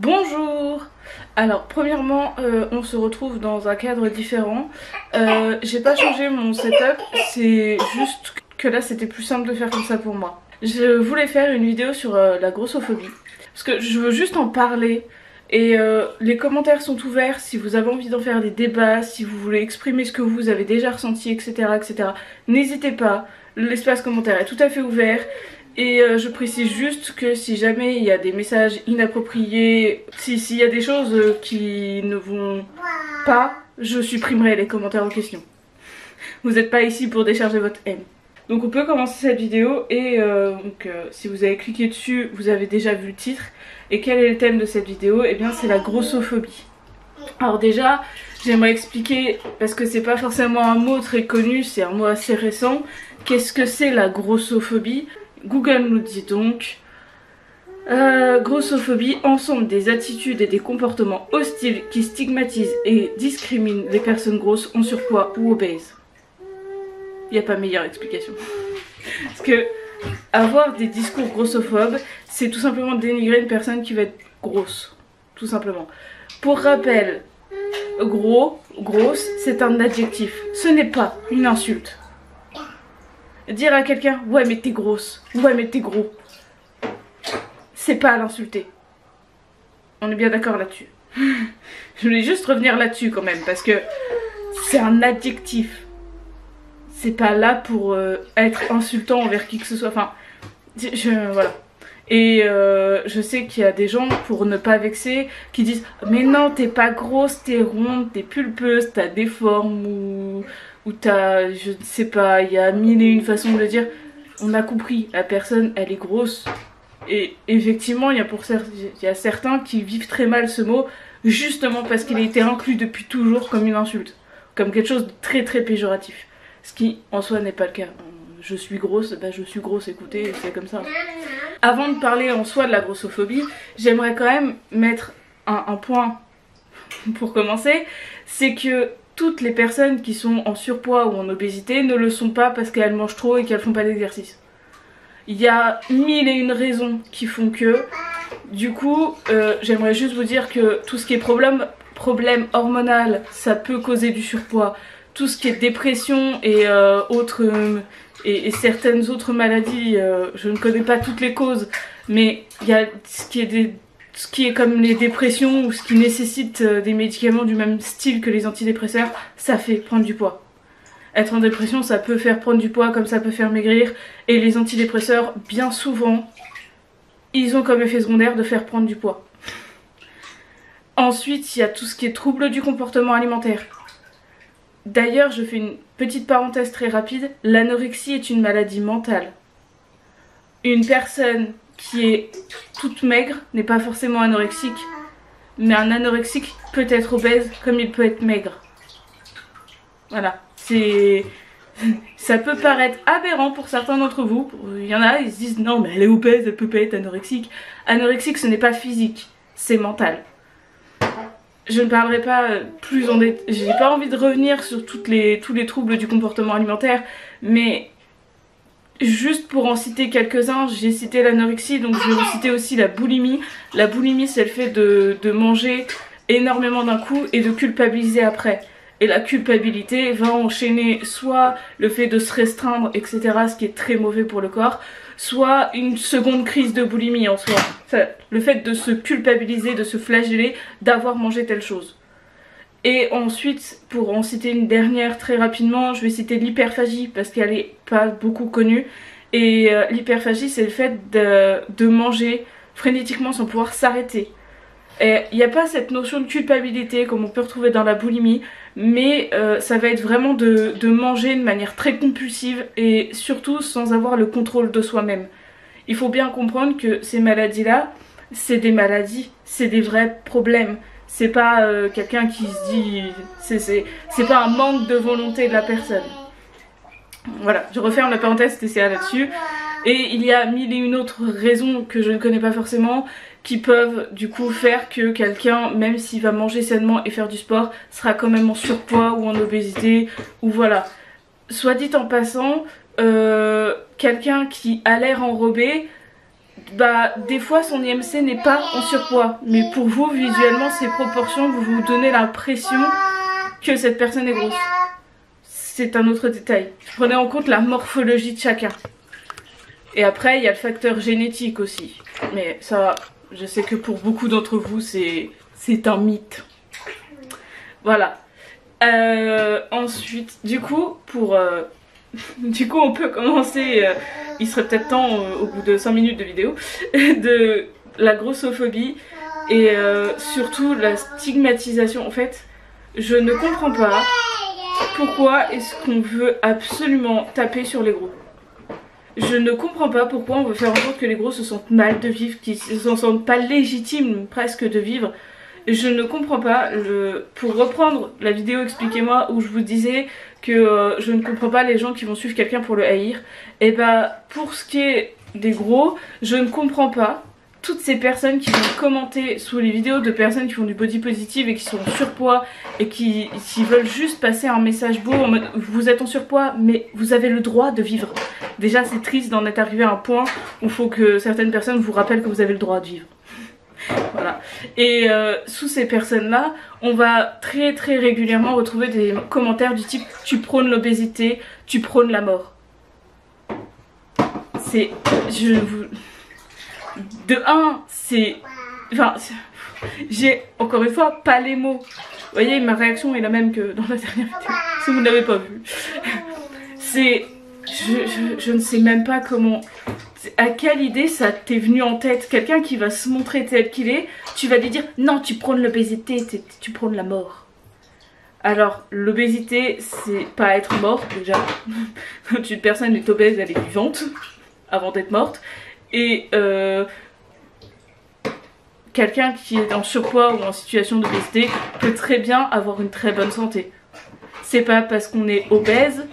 Bonjour. Alors premièrement on se retrouve dans un cadre différent. J'ai pas changé mon setup, c'est juste que là c'était plus simple de faire comme ça pour moi. Je voulais faire une vidéo sur la grossophobie parce que je veux juste en parler et les commentaires sont ouverts si vous avez envie d'en faire des débats, si vous voulez exprimer ce que vous avez déjà ressenti, etc. etc. N'hésitez pas, l'espace commentaire est tout à fait ouvert. Et je précise juste que si jamais il y a des messages inappropriés, s'il y a des choses qui ne vont pas, je supprimerai les commentaires en question. Vous n'êtes pas ici pour décharger votre haine. Donc on peut commencer cette vidéo et si vous avez cliqué dessus, vous avez déjà vu le titre. Et quel est le thème de cette vidéo? Eh bien c'est la grossophobie. Alors déjà, j'aimerais expliquer, parce que c'est pas forcément un mot très connu, c'est un mot assez récent. Qu'est-ce que c'est la grossophobie? Google nous dit donc grossophobie, ensemble des attitudes et des comportements hostiles qui stigmatisent et discriminent les personnes grosses, en surpoids ou obèses. Il n'y a pas meilleure explication. Parce que avoir des discours grossophobes, c'est tout simplement dénigrer une personne qui va être grosse. Tout simplement. Pour rappel, gros, grosse, c'est un adjectif. Ce n'est pas une insulte. Dire à quelqu'un ouais mais t'es grosse, ouais mais t'es gros, c'est pas à l'insulter. On est bien d'accord là-dessus. Je voulais juste revenir là-dessus quand même parce que c'est un adjectif. C'est pas là pour être insultant envers qui que ce soit. Enfin, voilà. Et je sais qu'il y a des gens, pour ne pas vexer, qui disent mais non t'es pas grosse, t'es ronde, t'es pulpeuse, t'as des formes ou t'as, je ne sais pas, il y a mille et une façons de le dire. On a compris, la personne elle est grosse. Et effectivement il y a certains qui vivent très mal ce mot, justement parce qu'il a été inclus depuis toujours comme une insulte, comme quelque chose de très très péjoratif. Ce qui en soi n'est pas le cas. Je suis grosse, bah je suis grosse, écoutez, c'est comme ça. Avant de parler en soi de la grossophobie, j'aimerais quand même mettre un point pour commencer, c'est que toutes les personnes qui sont en surpoids ou en obésité ne le sont pas parce qu'elles mangent trop et qu'elles font pas d'exercice. Il y a mille et une raisons qui font que. Du coup, j'aimerais juste vous dire que tout ce qui est problème hormonal, ça peut causer du surpoids. Tout ce qui est dépression et et certaines autres maladies, je ne connais pas toutes les causes, mais il y a ce qui est comme les dépressions ou ce qui nécessite des médicaments du même style que les antidépresseurs, ça fait prendre du poids. Être en dépression, ça peut faire prendre du poids comme ça peut faire maigrir, et les antidépresseurs, bien souvent, ils ont comme effet secondaire de faire prendre du poids. Ensuite, il y a tout ce qui est troubles du comportement alimentaire. D'ailleurs, je fais une petite parenthèse très rapide, l'anorexie est une maladie mentale. Une personne qui est toute maigre n'est pas forcément anorexique, mais un anorexique peut être obèse comme il peut être maigre. Voilà, ça peut paraître aberrant pour certains d'entre vous. Il y en a, ils se disent non mais elle est obèse, elle peut pas être anorexique. Anorexique ce n'est pas physique, c'est mental. Je ne parlerai pas plus en détail, j'ai pas envie de revenir sur tous les troubles du comportement alimentaire, mais juste pour en citer quelques-uns, j'ai cité l'anorexie, donc je vais vous citer aussi la boulimie. La boulimie c'est le fait de manger énormément d'un coup et de culpabiliser après. Et la culpabilité va enchaîner soit le fait de se restreindre, etc., ce qui est très mauvais pour le corps, soit une seconde crise de boulimie en soi. Le fait de se culpabiliser, de se flageller, d'avoir mangé telle chose. Et ensuite, pour en citer une dernière très rapidement, je vais citer l'hyperphagie parce qu'elle est pas beaucoup connue. Et l'hyperphagie, c'est le fait de manger frénétiquement sans pouvoir s'arrêter. Il n'y a pas cette notion de culpabilité comme on peut retrouver dans la boulimie, mais ça va être vraiment de manger de manière très compulsive et surtout sans avoir le contrôle de soi-même. Il faut bien comprendre que ces maladies-là, c'est des maladies, c'est des vrais problèmes. C'est pas quelqu'un qui se dit... C'est pas un manque de volonté de la personne. Voilà, je referme la parenthèse, c'était ça là-dessus. Et il y a mille et une autres raisons que je ne connais pas forcément qui peuvent du coup faire que quelqu'un, même s'il va manger sainement et faire du sport, sera quand même en surpoids ou en obésité, ou voilà. Soit dit en passant, quelqu'un qui a l'air enrobé, bah des fois son IMC n'est pas en surpoids, mais pour vous visuellement ses proportions vous vous donnez l'impression que cette personne est grosse. C'est un autre détail. Prenez en compte la morphologie de chacun. Et après il y a le facteur génétique aussi, mais ça je sais que pour beaucoup d'entre vous c'est un mythe. Voilà. Ensuite du coup on peut commencer, il serait peut-être temps au bout de 5 minutes de vidéo, de la grossophobie et surtout la stigmatisation. En fait, je ne comprends pas pourquoi est-ce qu'on veut absolument taper sur les gros. Je ne comprends pas pourquoi on veut faire en sorte que les gros se sentent mal de vivre, qu'ils ne se sentent pas légitimes presque de vivre. Je ne comprends pas, pour reprendre la vidéo Expliquez-moi où je vous disais que je ne comprends pas les gens qui vont suivre quelqu'un pour le haïr, et bah pour ce qui est des gros, je ne comprends pas toutes ces personnes qui vont commenter sous les vidéos de personnes qui font du body positive et qui sont en surpoids et qui veulent juste passer un message beau en mode vous êtes en surpoids mais vous avez le droit de vivre. Déjà c'est triste d'en être arrivé à un point où il faut que certaines personnes vous rappellent que vous avez le droit de vivre. Voilà. Et sous ces personnes là on va très régulièrement retrouver des commentaires du type tu prônes l'obésité, tu prônes la mort. C'est... De un, c'est... Enfin, j'ai encore une fois pas les mots. Vous voyez, ma réaction est la même que dans la dernière vidéo, si vous ne l'avez pas vu. C'est... Je ne sais même pas comment... À quelle idée ça t'est venu en tête? Quelqu'un qui va se montrer tel qu'il est, tu vas lui dire non, tu prônes l'obésité, tu prônes la mort. Alors, l'obésité, c'est pas être morte déjà. Quand une personne est obèse, elle est vivante avant d'être morte. Et quelqu'un qui est en surpoids ou en situation d'obésité peut très bien avoir une très bonne santé. C'est pas parce qu'on est obèse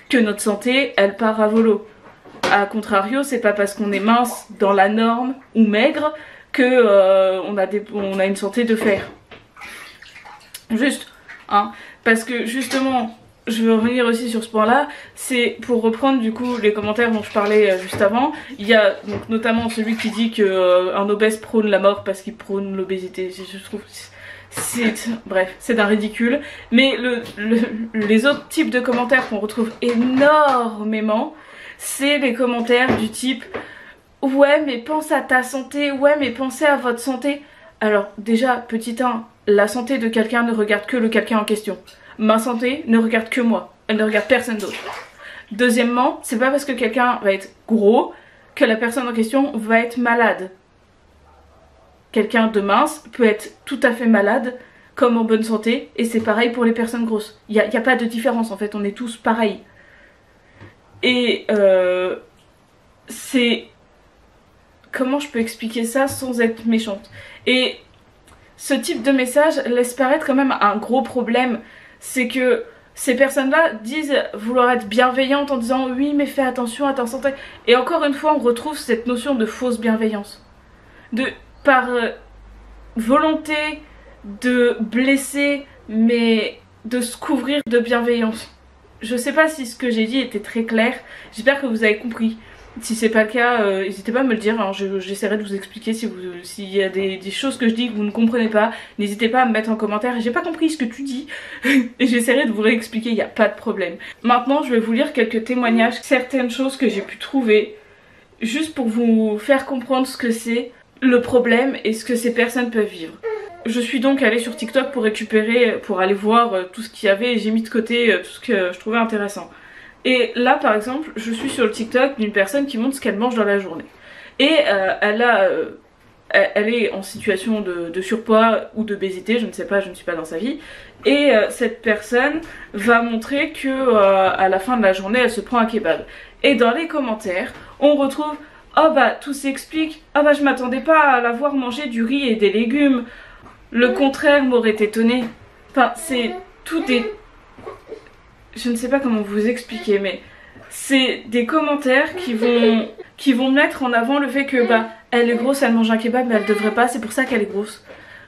que notre santé elle part à volo. A contrario, c'est pas parce qu'on est mince dans la norme ou maigre que on a une santé de fer. Juste, hein, parce que justement, je veux revenir aussi sur ce point là, c'est pour reprendre du coup les commentaires dont je parlais juste avant. Il y a donc notamment celui qui dit que un obèse prône la mort parce qu'il prône l'obésité. Je trouve bref, c'est d'un ridicule. Mais les autres types de commentaires qu'on retrouve énormément, c'est les commentaires du type ouais mais pense à ta santé, ouais mais pensez à votre santé. Alors déjà, petit 1, la santé de quelqu'un ne regarde que le quelqu'un en question. Ma santé ne regarde que moi, elle ne regarde personne d'autre. Deuxièmement, c'est pas parce que quelqu'un va être gros que la personne en question va être malade. Quelqu'un de mince peut être tout à fait malade comme en bonne santé et c'est pareil pour les personnes grosses. Il n'y a pas de différence en fait, on est tous pareils. Et c'est... Comment je peux expliquer ça sans être méchante? Et ce type de message laisse paraître quand même un gros problème. C'est que ces personnes-là disent vouloir être bienveillantes en disant oui mais fais attention à ta santé. Et encore une fois on retrouve cette notion de fausse bienveillance. Par volonté de blesser mais de se couvrir de bienveillance. Je sais pas si ce que j'ai dit était très clair, j'espère que vous avez compris. Si c'est pas le cas, n'hésitez pas à me le dire, hein. J'essaierai de vous expliquer s'il y a des choses que je dis que vous ne comprenez pas. N'hésitez pas à me mettre en commentaire, j'ai pas compris ce que tu dis, et j'essaierai de vous réexpliquer, il n'y a pas de problème. Maintenant je vais vous lire quelques témoignages, certaines choses que j'ai pu trouver, juste pour vous faire comprendre ce que c'est le problème et ce que ces personnes peuvent vivre. Je suis donc allée sur TikTok pour aller voir tout ce qu'il y avait et j'ai mis de côté tout ce que je trouvais intéressant. Et là par exemple, je suis sur le TikTok d'une personne qui montre ce qu'elle mange dans la journée. Et elle est en situation de surpoids ou d'obésité, je ne sais pas, je ne suis pas dans sa vie. Et cette personne va montrer que à la fin de la journée, elle se prend un kebab. Et dans les commentaires, on retrouve oh bah tout s'explique, oh bah je m'attendais pas à la voir manger du riz et des légumes. Le contraire m'aurait étonné. Enfin, c'est tout des... Je ne sais pas comment vous expliquer, mais c'est des commentaires qui vont mettre en avant le fait que bah elle est grosse, elle mange un kebab, mais elle devrait pas, c'est pour ça qu'elle est grosse.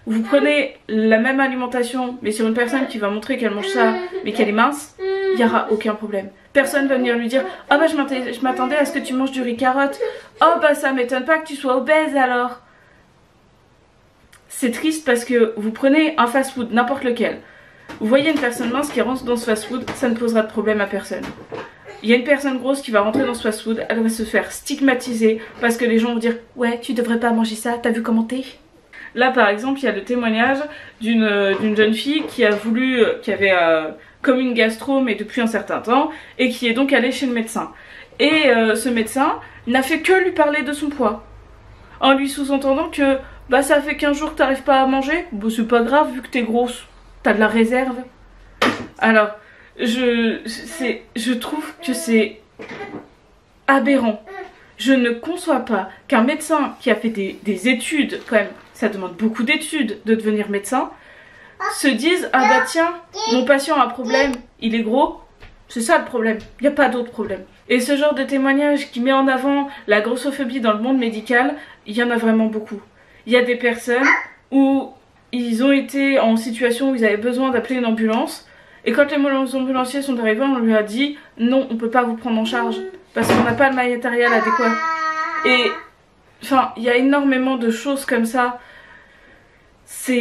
Vous prenez la même alimentation, mais sur une personne qui va montrer qu'elle mange ça, mais qu'elle est mince, il n'y aura aucun problème. Personne va venir lui dire « Oh bah je m'attendais à ce que tu manges du riz carotte. Oh bah ça m'étonne pas que tu sois obèse alors. » C'est triste parce que vous prenez un fast-food, n'importe lequel. Vous voyez une personne mince qui rentre dans ce fast-food, ça ne posera de problème à personne. Il y a une personne grosse qui va rentrer dans ce fast-food, elle va se faire stigmatiser parce que les gens vont dire « Ouais, tu devrais pas manger ça, t'as vu comment t'es ?» Là par exemple, il y a le témoignage d'une jeune fille qui avait comme une gastro mais depuis un certain temps et qui est donc allée chez le médecin. Et ce médecin n'a fait que lui parler de son poids. En lui sous-entendant que bah ça fait 15 jours que t'arrives pas à manger, bah c'est pas grave vu que t'es grosse, t'as de la réserve. Alors, je trouve que c'est aberrant. Je ne conçois pas qu'un médecin qui a fait des études, quand même, ça demande beaucoup d'études de devenir médecin, se dise ah bah tiens, mon patient a un problème, il est gros, c'est ça le problème, il n'y a pas d'autre problème. Et ce genre de témoignage qui met en avant la grossophobie dans le monde médical, il y en a vraiment beaucoup. Il y a des personnes où ils ont été en situation où ils avaient besoin d'appeler une ambulance, et quand les ambulanciers sont arrivés, on lui a dit non, on peut pas vous prendre en charge parce qu'on n'a pas le matériel adéquat. Et enfin, il y a énormément de choses comme ça. Vous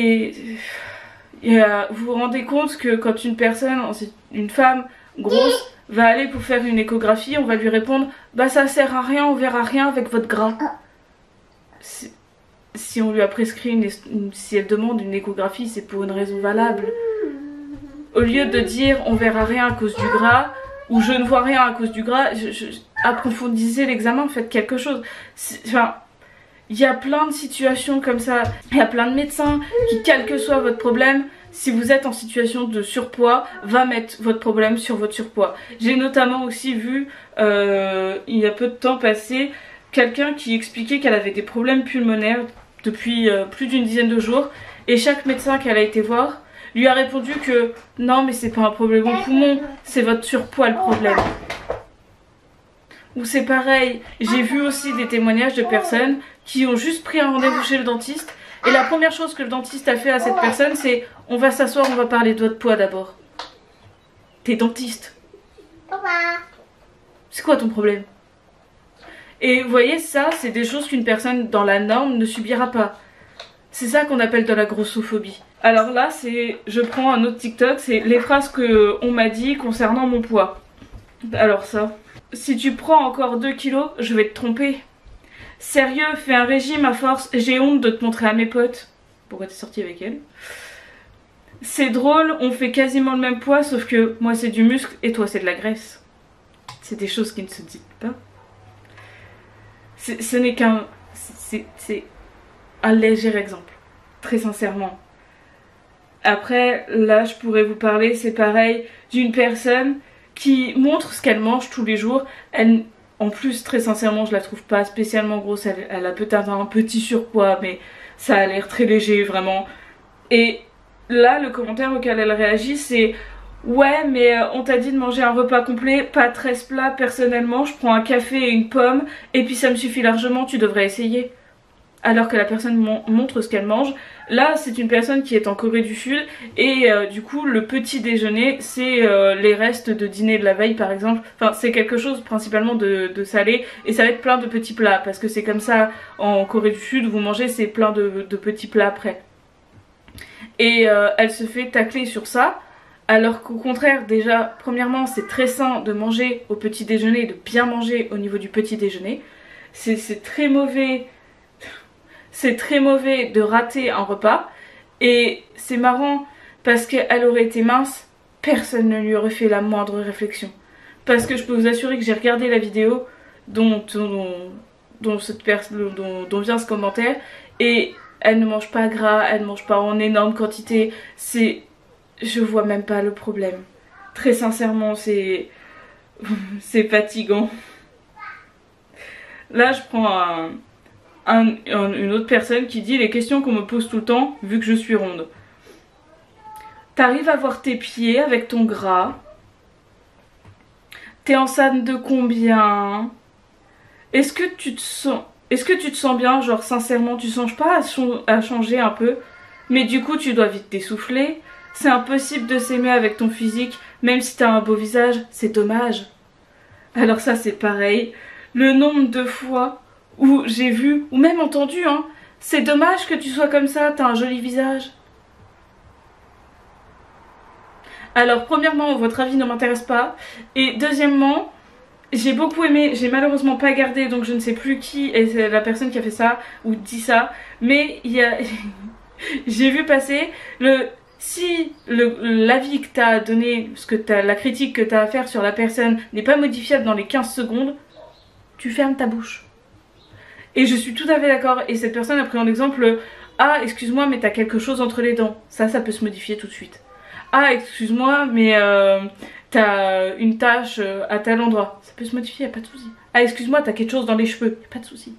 vous rendez compte que quand une femme grosse va aller pour faire une échographie, on va lui répondre bah ça sert à rien, on verra rien avec votre gras. Si on lui a prescrit si elle demande une échographie, c'est pour une raison valable. Au lieu de dire on verra rien à cause du gras ou je ne vois rien à cause du gras, approfondissez l'examen, faites quelque chose. Enfin, il y a plein de situations comme ça. Il y a plein de médecins qui, quel que soit votre problème, si vous êtes en situation de surpoids, va mettre votre problème sur votre surpoids. J'ai notamment aussi vu, il y a peu de temps passé, quelqu'un qui expliquait qu'elle avait des problèmes pulmonaires depuis plus d'une dizaine de jours. Et chaque médecin qu'elle a été voir lui a répondu que non mais c'est pas un problème au poumon, c'est votre surpoids le problème. Ou c'est pareil, j'ai vu aussi des témoignages de personnes qui ont juste pris un rendez-vous chez le dentiste et la première chose que le dentiste a fait à cette personne c'est on va s'asseoir, on va parler de votre poids d'abord. T'es dentiste. C'est quoi ton problème? Et vous voyez, ça c'est des choses qu'une personne dans la norme ne subira pas. C'est ça qu'on appelle de la grossophobie. Alors là, je prends un autre TikTok, c'est les phrases qu'on m'a dit concernant mon poids. Alors ça, si tu prends encore 2 kilos, je vais te tromper. Sérieux, fais un régime à force, j'ai honte de te montrer à mes potes. Pourquoi t'es sortie avec elle? C'est drôle, on fait quasiment le même poids, sauf que moi c'est du muscle et toi c'est de la graisse. C'est des choses qui ne se disent pas. Ce n'est qu'un... c'est un léger exemple, très sincèrement. Après, là je pourrais vous parler, c'est pareil, d'une personne qui montre ce qu'elle mange tous les jours. Elle, en plus, très sincèrement, je la trouve pas spécialement grosse, elle a peut-être un petit surpoids, mais ça a l'air très léger, vraiment. Et là, le commentaire auquel elle réagit, c'est « Ouais, mais on t'a dit de manger un repas complet, pas 13 plats, personnellement, je prends un café et une pomme, et puis ça me suffit largement, tu devrais essayer. » Alors que la personne montre ce qu'elle mange. Là, c'est une personne qui est en Corée du Sud, et du coup, le petit déjeuner, c'est les restes de dîner de la veille, par exemple. Enfin, c'est quelque chose principalement de salé, et ça va être plein de petits plats, parce que c'est comme ça, en Corée du Sud, vous mangez, c'est plein de petits plats prêts. Et elle se fait tacler sur ça, alors qu'au contraire, déjà, premièrement, c'est très sain de manger au petit déjeuner, de bien manger au niveau du petit déjeuner. C'est très mauvais... C'est très mauvais de rater un repas. Et c'est marrant parce qu'elle aurait été mince, personne ne lui aurait fait la moindre réflexion. Parce que je peux vous assurer que j'ai regardé la vidéo dont vient ce commentaire, et elle ne mange pas gras, elle ne mange pas en énorme quantité. Je vois même pas le problème. Très sincèrement, c'est fatigant. Là, je prends une autre personne qui dit les questions qu'on me pose tout le temps vu que je suis ronde. T'arrives à voir tes pieds avec ton gras? T'es enceinte de combien? Est-ce que tu te sens bien? Genre sincèrement tu songes pas à changer un peu? Mais du coup tu dois vite t'essouffler. C'est impossible de s'aimer avec ton physique, même si t'as un beau visage, c'est dommage. Alors ça c'est pareil, le nombre de fois où j'ai vu, ou même entendu, hein, c'est dommage que tu sois comme ça, t'as un joli visage. Alors premièrement, votre avis ne m'intéresse pas, et deuxièmement, j'ai beaucoup aimé, j'ai malheureusement pas gardé, donc je ne sais plus qui est la personne qui a fait ça, ou dit ça, mais il y a... j'ai vu passer si l'avis que tu as donné, la critique que tu as à faire sur la personne n'est pas modifiable dans les 15 secondes, tu fermes ta bouche. Et je suis tout à fait d'accord. Et cette personne a pris en exemple, ah excuse-moi mais t'as quelque chose entre les dents. Ça peut se modifier tout de suite. Ah excuse-moi mais t'as une tache à tel endroit. Ça peut se modifier, y a pas de souci. Ah excuse-moi t'as quelque chose dans les cheveux. Y a pas de souci.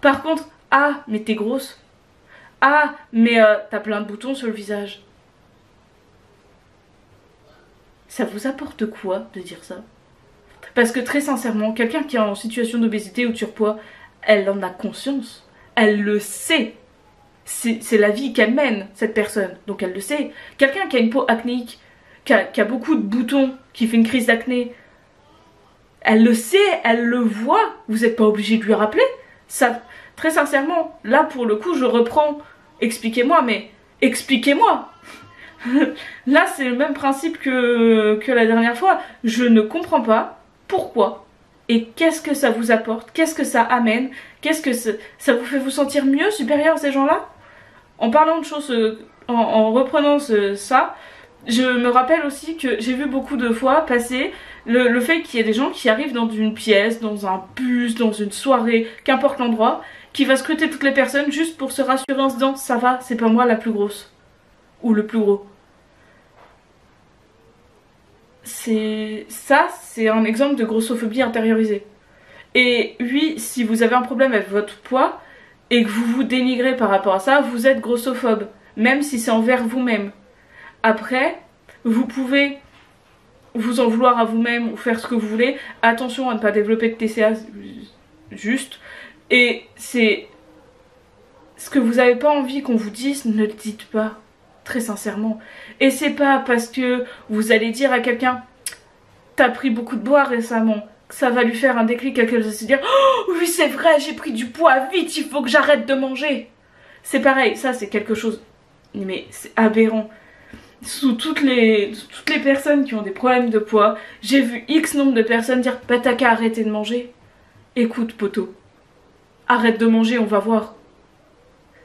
Par contre, ah mais t'es grosse. Ah mais t'as plein de boutons sur le visage. Ça vous apporte quoi de dire ça? Parce que très sincèrement, quelqu'un qui est en situation d'obésité ou de surpoids, elle en a conscience. Elle le sait. C'est la vie qu'elle mène, cette personne. Donc elle le sait. Quelqu'un qui a une peau acnéique, qui a beaucoup de boutons, qui fait une crise d'acné, elle le sait, elle le voit. Vous n'êtes pas obligé de lui rappeler. Ça, très sincèrement, là pour le coup, je reprends. Expliquez-moi, mais expliquez-moi. Là, c'est le même principe que la dernière fois. Je ne comprends pas pourquoi et qu'est-ce que ça vous apporte, qu'est-ce que ça amène, qu'est-ce que ça vous fait vous sentir mieux, supérieur à ces gens-là. En parlant de choses, en reprenant ça, je me rappelle aussi que j'ai vu beaucoup de fois passer le fait qu'il y ait des gens qui arrivent dans une pièce, dans un bus, dans une soirée, qu'importe l'endroit, qui va scruter toutes les personnes juste pour se rassurer en se disant ça va, c'est pas moi la plus grosse ou le plus gros. C'est un exemple de grossophobie intériorisée. Et oui, si vous avez un problème avec votre poids et que vous vous dénigrez par rapport à ça, vous êtes grossophobe, même si c'est envers vous-même. Après, vous pouvez vous en vouloir à vous-même ou faire ce que vous voulez. Attention à ne pas développer de TCA juste. Et c'est ce que vous n'avez pas envie qu'on vous dise, ne le dites pas. Très sincèrement. Et c'est pas parce que vous allez dire à quelqu'un t'as pris beaucoup de poids récemment que ça va lui faire un déclic à qu'elle va se dire oh oui c'est vrai j'ai pris du poids vite il faut que j'arrête de manger. C'est pareil, ça c'est quelque chose mais c'est aberrant. Sous toutes les personnes qui ont des problèmes de poids, j'ai vu X nombre de personnes dire bah t'as qu'à arrêter de manger. Écoute poteau, arrête de manger, on va voir.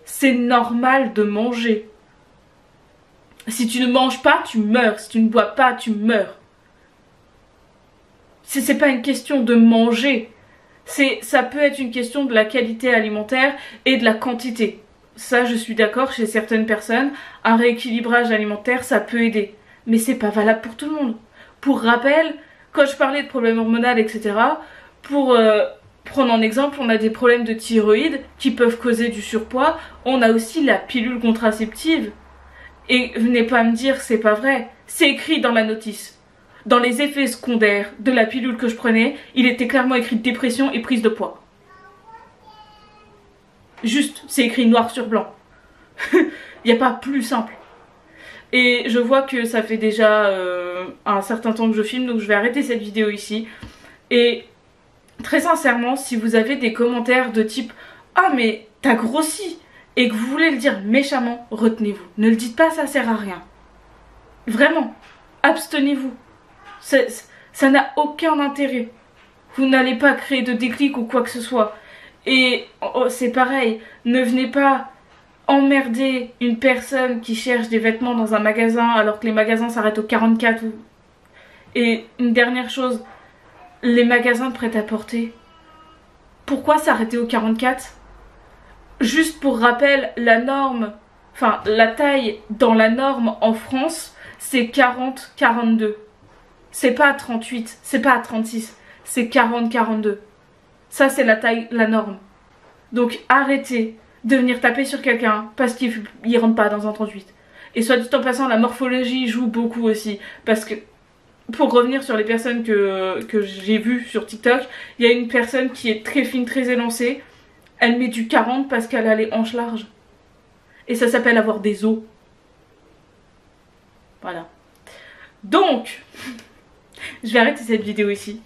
C'est normal de manger. Si tu ne manges pas, tu meurs. Si tu ne bois pas, tu meurs. C'est pas une question de manger. Ça peut être une question de la qualité alimentaire et de la quantité. Ça, je suis d'accord, chez certaines personnes, un rééquilibrage alimentaire, ça peut aider. Mais c'est pas valable pour tout le monde. Pour rappel, quand je parlais de problèmes hormonaux, etc., pour prendre en exemple, on a des problèmes de thyroïde qui peuvent causer du surpoids. On a aussi la pilule contraceptive. Et venez pas me dire c'est pas vrai. C'est écrit dans la notice. Dans les effets secondaires de la pilule que je prenais, il était clairement écrit dépression et prise de poids. Juste, c'est écrit noir sur blanc. Il n'y a pas plus simple. Et je vois que ça fait déjà un certain temps que je filme, donc je vais arrêter cette vidéo ici. Et très sincèrement, si vous avez des commentaires de type « Ah mais t'as grossi !» et que vous voulez le dire méchamment, retenez-vous. Ne le dites pas, ça sert à rien. Vraiment, abstenez-vous. Ça n'a aucun intérêt. Vous n'allez pas créer de déclic ou quoi que ce soit. Et c'est pareil, ne venez pas emmerder une personne qui cherche des vêtements dans un magasin alors que les magasins s'arrêtent au 44. Et une dernière chose, les magasins de prêt-à-porter, pourquoi s'arrêter au 44 ? Juste pour rappel, la norme, enfin la taille dans la norme en France, c'est 40-42. C'est pas à 38, c'est pas à 36, c'est 40-42. Ça c'est la taille, la norme. Donc arrêtez de venir taper sur quelqu'un parce qu'il rentre pas dans un 38. Et soit dit en passant, la morphologie joue beaucoup aussi. Parce que, pour revenir sur les personnes que j'ai vues sur TikTok, il y a une personne qui est très fine, très élancée. Elle met du 40 parce qu'elle a les hanches larges. Et ça s'appelle avoir des os. Voilà. Donc, je vais arrêter cette vidéo ici.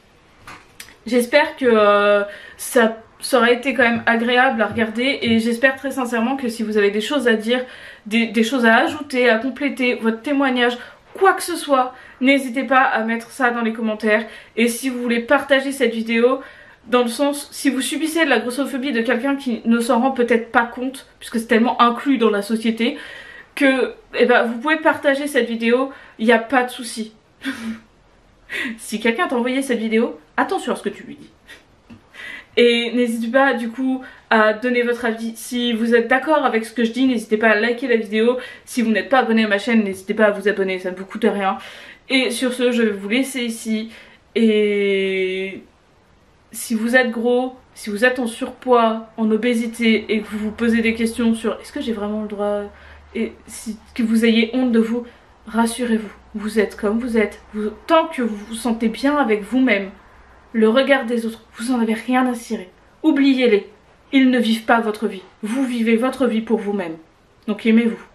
J'espère que ça aurait été quand même agréable à regarder et j'espère très sincèrement que si vous avez des choses à dire, des choses à ajouter, à compléter, votre témoignage, quoi que ce soit, n'hésitez pas à mettre ça dans les commentaires. Et si vous voulez partager cette vidéo, dans le sens, si vous subissez de la grossophobie de quelqu'un qui ne s'en rend peut-être pas compte, puisque c'est tellement inclus dans la société, que vous pouvez partager cette vidéo, il n'y a pas de souci. Si quelqu'un t'a envoyé cette vidéo, attention à ce que tu lui dis. Et n'hésitez pas du coup à donner votre avis. Si vous êtes d'accord avec ce que je dis, n'hésitez pas à liker la vidéo. Si vous n'êtes pas abonné à ma chaîne, n'hésitez pas à vous abonner, ça ne vous coûte rien. Et sur ce, je vais vous laisser ici. Et si vous êtes gros, si vous êtes en surpoids, en obésité et que vous vous posez des questions sur est-ce que j'ai vraiment le droit, et que vous ayez honte de vous, rassurez-vous, vous êtes comme vous êtes. Tant que vous vous sentez bien avec vous-même, le regard des autres, vous en avez rien à cirer. Oubliez-les, ils ne vivent pas votre vie. Vous vivez votre vie pour vous-même. Donc aimez-vous.